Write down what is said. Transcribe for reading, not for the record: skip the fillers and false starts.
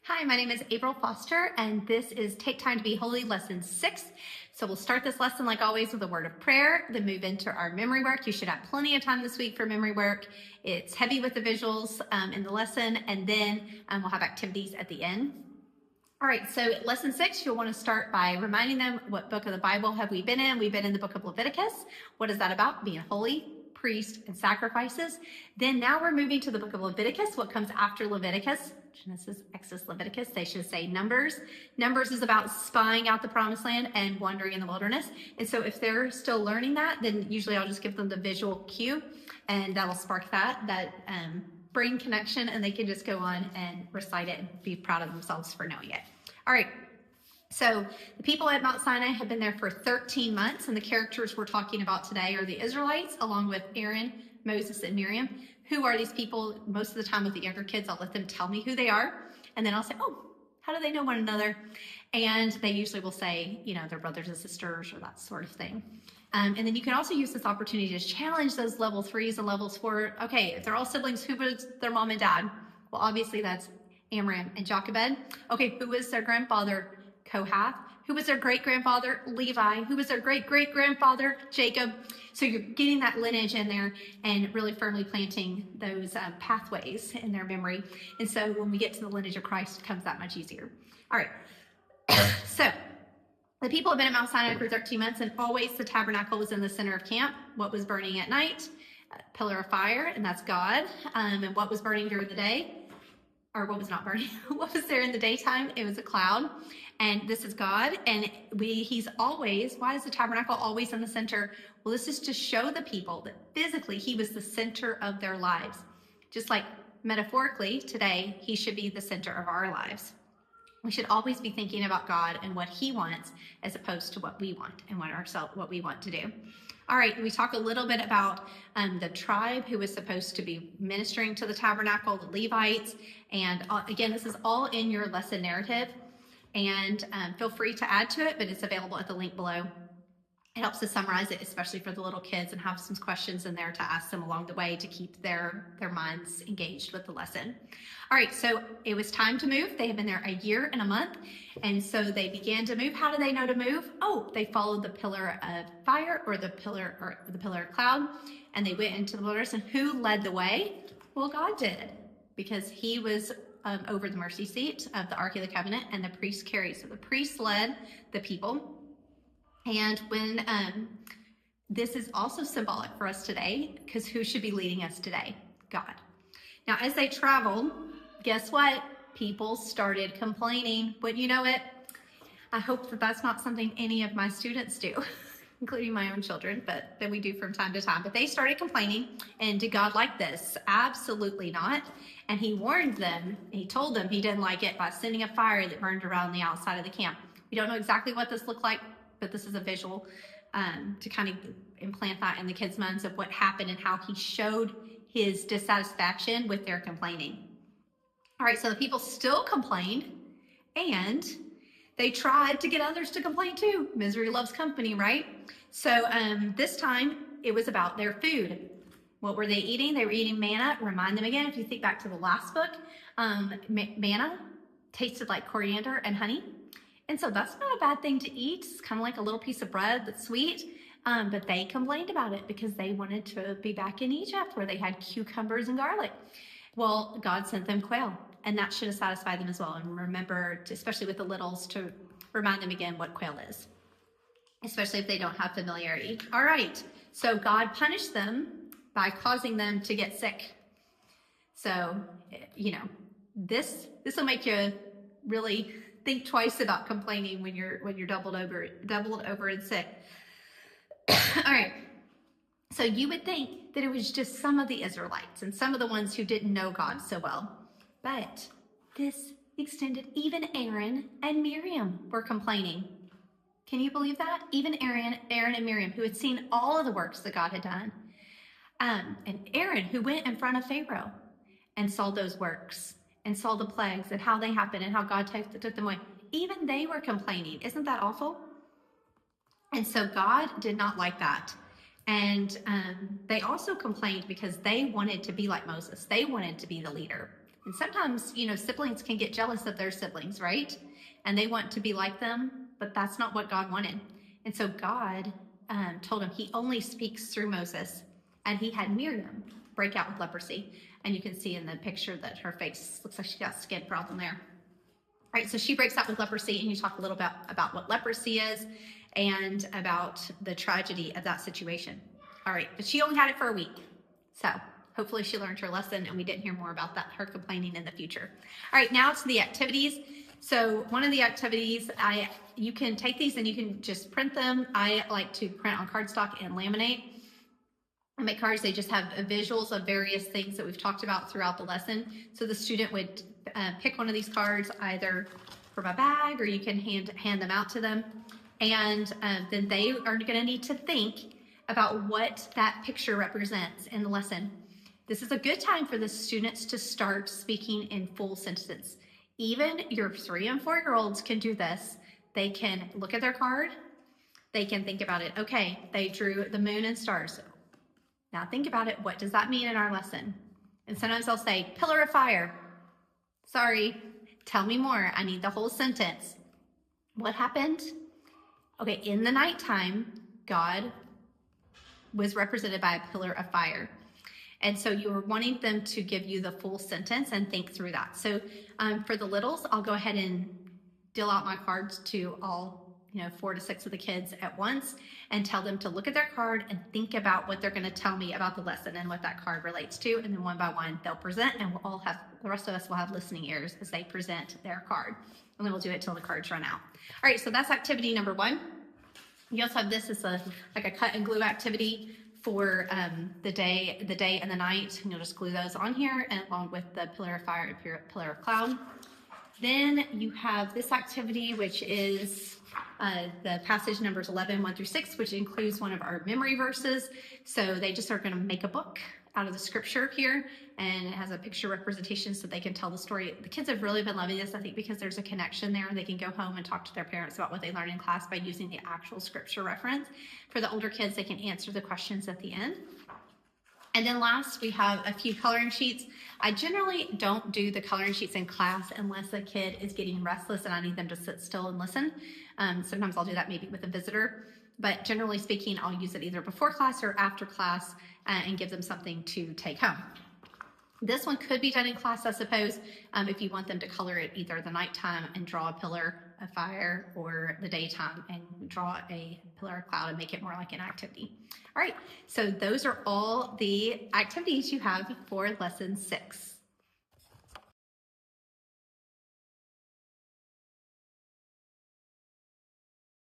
Hi, my name is April Foster, and this is Take Time to Be Holy, Lesson 6. So we'll start this lesson, like always, with a word of prayer, then move into our memory work. You should have plenty of time this week for memory work. It's heavy with the visuals in the lesson, and then we'll have activities at the end. All right, so lesson 6, you'll want to start by reminding them, what book of the Bible have we been in? We've been in the book of Leviticus. What is that about? Being holy, priest, and sacrifices. Then now we're moving to the book of Leviticus. What comes after Leviticus? Genesis, Exodus, Leviticus. They should say Numbers. Numbers is about spying out the promised land and wandering in the wilderness. And so if they're still learning that, then usually I'll just give them the visual cue, and that'll spark that brain connection, and they can just go on and recite it and be proud of themselves for knowing it. All right. So the people at Mount Sinai have been there for 13 months, and the characters we're talking about today are the Israelites, along with Aaron, Moses, and Miriam. Who are these people? Most of the time with the younger kids, I'll let them tell me who they are, and then I'll say, oh, how do they know one another? And they usually will say, you know, they're brothers and sisters or that sort of thing. And then you can also use this opportunity to challenge those level 3s and levels 4. Okay, if they're all siblings, who was their mom and dad? Well, obviously that's Amram and Jochebed. Okay, who was their grandfather? Kohath. Who was their great-grandfather? Levi. Who was their great-great-grandfather? Jacob. So you're getting that lineage in there and really firmly planting those pathways in their memory. And so when we get to the lineage of Christ, it becomes that much easier. All right. So the people have been at Mount Sinai for 13 months, and always the tabernacle was in the center of camp. What was burning at night? A pillar of fire, and that's God. And what was burning during the day? Or what was not burning? What was there in the daytime? It was a cloud. And this is God, and he's always, why is the tabernacle always in the center? Well, this is to show the people that physically he was the center of their lives. Just like metaphorically today, he should be the center of our lives. We should always be thinking about God and what he wants as opposed to what we want and what we want to do. All right, we talk a little bit about the tribe who was supposed to be ministering to the tabernacle, the Levites. And again, this is all in your lesson narrative. And feel free to add to it, but it's available at the link below. It helps to summarize it, especially for the little kids, and have some questions in there to ask them along the way to keep their minds engaged with the lesson. All right, so it was time to move. They had been there a year and a month, and so they began to move. How do they know to move? Oh, they followed the pillar of fire or the pillar of cloud, and they went into the wilderness. And who led the way? Well, God did, because he was over the mercy seat of the Ark of the Covenant, and the priest carried. So the priest led the people. And when this is also symbolic for us today, because who should be leading us today? God. Now, as they traveled, guess what? People started complaining. Wouldn't you know it? I hope that that's not something any of my students do, including my own children, but that we do from time to time. But they started complaining. And did God like this? Absolutely not. And he warned them. He told them he didn't like it by sending a fire that burned around the outside of the camp. We don't know exactly what this looked like, but this is a visual to kind of implant that in the kids' minds of what happened and how he showed his dissatisfaction with their complaining. All right, so the people still complained, and they tried to get others to complain too. Misery loves company, right? So this time it was about their food. What were they eating? They were eating manna. Remind them again, if you think back to the last book, manna tasted like coriander and honey. And so that's not a bad thing to eat. It's kind of like a little piece of bread that's sweet. But they complained about it because they wanted to be back in Egypt where they had cucumbers and garlic. Well, God sent them quail, and that should have satisfied them as well. And remember, especially with the littles, to remind them again what quail is, especially if they don't have familiarity. All right, so God punished them by causing them to get sick. So, you know, this will make you really think twice about complaining when you're doubled over and sick. All right. So you would think that it was just some of the Israelites and some of the ones who didn't know God so well. But this extended, even Aaron and Miriam were complaining. Can you believe that? Even Aaron and Miriam, who had seen all of the works that God had done. And Aaron, who went in front of Pharaoh and saw those works and saw the plagues and how they happened and how God took them away. Even they were complaining. Isn't that awful? And so God did not like that. And they also complained because they wanted to be like Moses. They wanted to be the leader. And sometimes, siblings can get jealous of their siblings, right? And they want to be like them, but that's not what God wanted. And so God told him he only speaks through Moses, and he had Miriam break out with leprosy. And you can see in the picture that her face looks like she got a skin problem there. All right, so she breaks out with leprosy, and you talk a little bit about what leprosy is and about the tragedy of that situation. All right, but she only had it for a week. So hopefully she learned her lesson and we didn't hear more about that, her complaining in the future. All right, now to the activities. So one of the activities, you can take these and you can just print them. I like to print on cardstock and laminate. I make cards, they just have visuals of various things that we've talked about throughout the lesson. So the student would pick one of these cards either from a bag, or you can hand them out to them. And then they are gonna need to think about what that picture represents in the lesson. This is a good time for the students to start speaking in full sentence. Even your 3 and 4-year-olds can do this. They can look at their card, they can think about it. Okay, they drew the moon and stars. Now think about it, what does that mean in our lesson? And sometimes they'll say, pillar of fire. Sorry, tell me more, I need the whole sentence. What happened? Okay, in the nighttime, God was represented by a pillar of fire. And so you were wanting them to give you the full sentence and think through that. So for the littles, I'll go ahead and deal out my cards to all 4 to 6 of the kids at once and tell them to look at their card and think about what they're going to tell me about the lesson and what that card relates to. And then one by one, they'll present, and the rest of us will have listening ears as they present their card. And then we'll do it till the cards run out. All right, so that's activity number 1. You also have this as like a cut and glue activity for the day and the night. And you'll just glue those on here, and along with the pillar of fire and pillar of cloud. Then you have this activity, which is the passage numbers 11, 1 through 6, which includes one of our memory verses. So they just are going to make a book out of the scripture here, and it has a picture representation so they can tell the story. The kids have really been loving this, I think, because there's a connection there. They can go home and talk to their parents about what they learned in class by using the actual scripture reference. For the older kids, they can answer the questions at the end. And then last, we have a few coloring sheets. I generally don't do the coloring sheets in class unless a kid is getting restless and I need them to sit still and listen. Sometimes I'll do that maybe with a visitor, but generally speaking, I'll use it either before class or after class and give them something to take home. This one could be done in class, I suppose, if you want them to color it either the nighttime and draw a pillar of fire, or the daytime and draw a pillar of cloud and make it more like an activity. All right, so those are all the activities you have for lesson 6.